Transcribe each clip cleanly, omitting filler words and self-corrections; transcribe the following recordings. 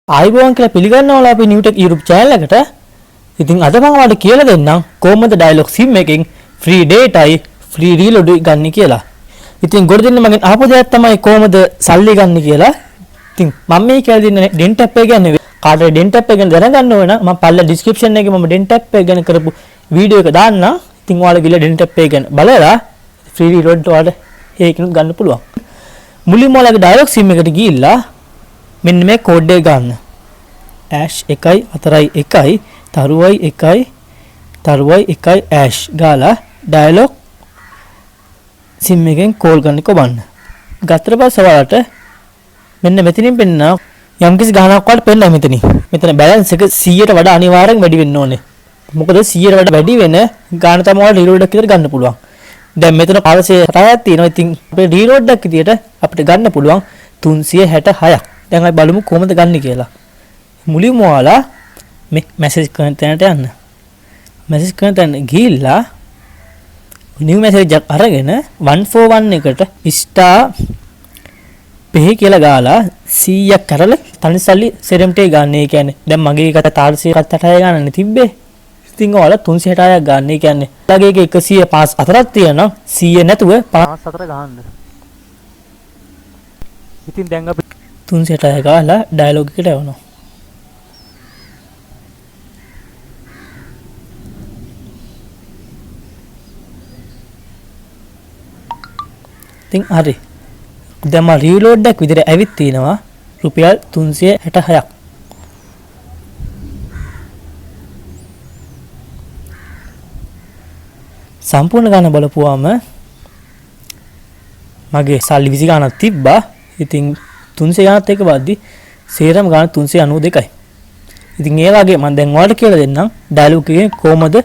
ආයිබෝන් කියලා පිළිගන්නවා අපි නිව්ටෙක් YouTube channel එකට. ඉතින් අද මම ඔයාලට කියලා දෙන්නම් කොහොමද dialog sim එකෙන් free dataයි free reload ගන්න කියලා. ඉතින් ගොඩ දෙන්න මගෙන් අහපු දෙයක් තමයි කොහොමද සල්ලි ගන්න කියලා. ඉතින් මම මේ කියලා දෙන්නේ dent app එක ගැන. කාටද dent app එක ගැන දැනගන්න ඕන නම් මම පල්ල description එකේ මම dent app එක ගැන කරපු වීඩියෝ එක දාන්නම්. ඉතින් ඔයාලා ගිහලා dent app එක ගැන බලලා free reload ඔයාලට ඒකිනුත් ගන්න පුළුවන්. මුලින්ම ඔයාලගේ dialog sim එකට ගිහිල්ලා මෙන්න මේ කෝඩ් එක ගන්න. #1 තරුවයි 1 ගාලා dialog sim එකෙන් කෝල් ගන්න කොබන්න. ගත්තට පස්සේ ඔයාලට මෙන්න මෙතනින් පෙන්නනවා යම්කිසි ගාණක් වලට පෙන්නනවා මෙතනින්. මෙතන බැලන්ස් එක 100ට වඩා අනිවාර්යෙන් වැඩි වෙන්න ඕනේ. මොකද 100ට වඩා වැඩි වෙන ගාණ තමයි ඔයාලට රීලෝඩ් එකක් විතර ගන්න පුළුවන්. දැන් මෙතන පාරසේ රටයක් තියෙනවා. ඉතින් අපේ රීලෝඩ් එකක් විදියට අපිට ගන්න පුළුවන් 366ක්. දැන් අපි බලමු කොහොමද ගන්න කියලා. මුලින්ම ඔයාලා මේ මැසේජ් කරන තැනට යන්න. මැසේජ් කරන තැන ගිහිල්ලා new message එකක් අරගෙන 141 එකට star pay කියලා ගාලා 100ක් කරලා තනි සල්ලි සෙරෙම්ටේ ගන්න. ඒ කියන්නේ දැන් මගේ එකට 468 ගන්නනේ තිබ්බේ. ඉතින් ඔයාලා 366ක් ගන්න. ඒ කියන්නේ ළගේ එක 154ක් තියෙනවා 100 නැතුව 54 ගන්න. ඉතින් දැන් අපි 366 ගාලා dialog එකට යවනවා. ඉතින් හරි. දැන් මම රීලෝඩ් එකක් විදිහට ඇවිත් තිනවා රුපියල් 366ක්. සම්පූර්ණ ගණන බලපුවාම මගේ සල්ලි 20 ගණනක් තිබ්බා. ඉතින් 300 ගණනත් එක බද්දි සේරම ගණන 392යි. ඉතින් ඒ වගේ මම දැන් ඔයාලට කියලා දෙන්නම් dialog එකේ කොහොමද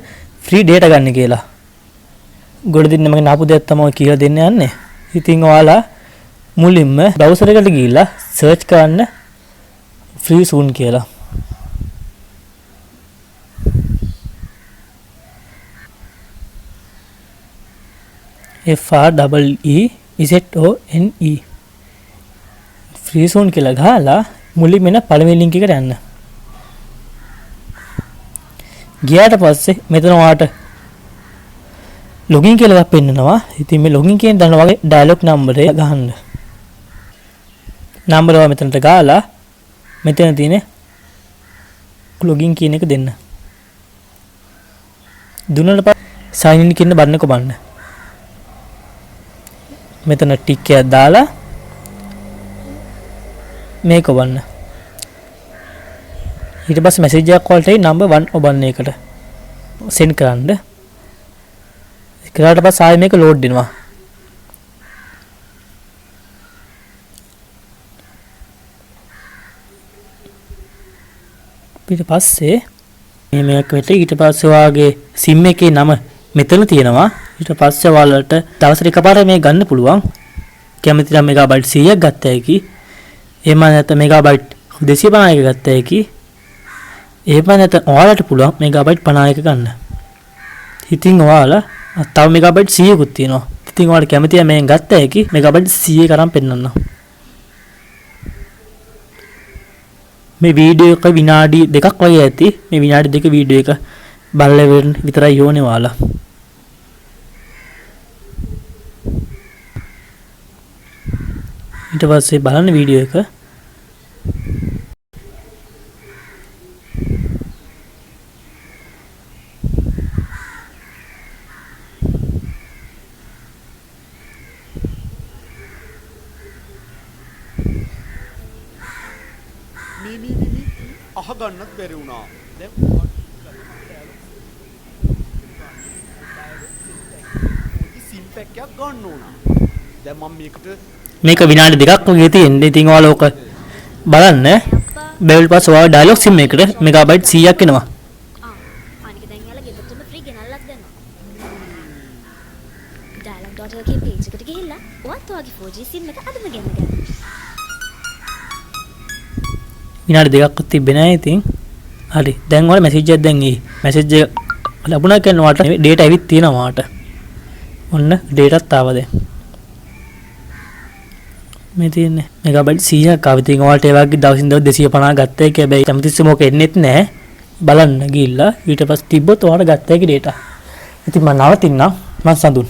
free data ගන්න කියලා. ගොඩ දෙන්න මගේ නාපු දෙයක් තමයි කියලා දෙන්න යන්නේ. ඉතින් ඔයාලා මුලින්ම browser එකට ගිහිල්ලා search කරන්න free zone කියලා. FREEZONE free zone කියලා ගහලා මුලින්ම එන පළවෙනි link එකට යන්න. ගියාට පස්සේ මෙතන ඔයාලට login කියලා එකක් පෙන්නනවා. ඉතින් මේ login කියන දන්න වගේ dialog number එක ගහන්න. number එක මෙතනට ගාලා මෙතන තියෙන login කියන එක දෙන්න. දුන්නාට පස්සේ sign in කියන බටන් එක ඔබන්න. මෙතන ටික් එකක් දාලා මේක ඔබන්න. ඊට පස්සේ message එකක් වලට number 1 ඔබන්න එකට send කරන්න. කරාට පස්සේ ආයෙ මේක ලෝඩ් වෙනවා. ඊට පස්සේ මේක වෙට ඊට පස්සේ ඔයාගේ SIM එකේ නම මෙතන තියෙනවා. ඊට පස්සේ ඔයාලට දවසට එකපාරට මේ ගන්න පුළුවන්. කැමති නම් මෙගාබයිට් 100ක් ගත්ත හැකි. එහෙම නැත්නම් මෙගාබයිට් 250ක ගත්ත හැකි. එහෙම නැත්නම් ඔයාලට පුළුවන් මෙගාබයිට් 50ක ගන්න. ඉතින් ඔයාලා තව මෙගාබයිට් 100කුත් තියෙනවා. ඉතින් ඔයාලට කැමති නම් මේෙන් ගත්ත හැකි මෙගාබයිට් 100 කරන් පෙන්නන්න. මේ වීඩියෝ එක විනාඩි 2ක් වගේ ඇති. මේ විනාඩි 2 වීඩියෝ එක බලලා විතරයි යෝනේ ඔයාලා. ඊට පස්සේ බලන්න වීඩියෝ එක. අහගන්නත් බැරි වුණා. දැන් සිම් පැක් එකක් ගන්න ඕන. දැන් මම මේක විනාඩි 2ක් වගේ තියෙන්නේ. ඉතින් ඔයාලා ඕක බලන්න. බෙල් පාස් ඔයාලා dialog sim එකට මෙගාබයිට් 100ක් එනවා. අනික දැන් යාලා ගෙදරටම ෆ්‍රී ගෙනල්ලක් දෙනවා. dialog.lk page එකට ගිහිල්ලා ඔයත් ඔයාගේ 4G sim එක අදම ගෙන්න ගන්න. විනාඩි 2ක් තිබ්බේ නැහැ. ඉතින් හරි. දැන් ඔයාලා මැසේජ් එකක් දැන් එයි. මැසේජ් එක ලැබුණා කියන්නේ ඔයාලට data ඇවිත් තියෙනවා ඔයාලට. ඔන්න dataත් ආවා දැන්. මේ තියෙන්නේ මෙගාබයිට් 100ක් ආව. ඉතින් ඔයාලට ඒ වගේ දවසින් දවස් 250 ගත්ත එක හැබැයි කැමතිස්සේ මොක එන්නෙත් නැහැ. බලන්න ගිහිල්ලා ඊට පස්සේ තිබ්බොත් ඔයාලට ගත්ත එකේ data. ඉතින් මම නවතින්නම්. මම සඳුන්.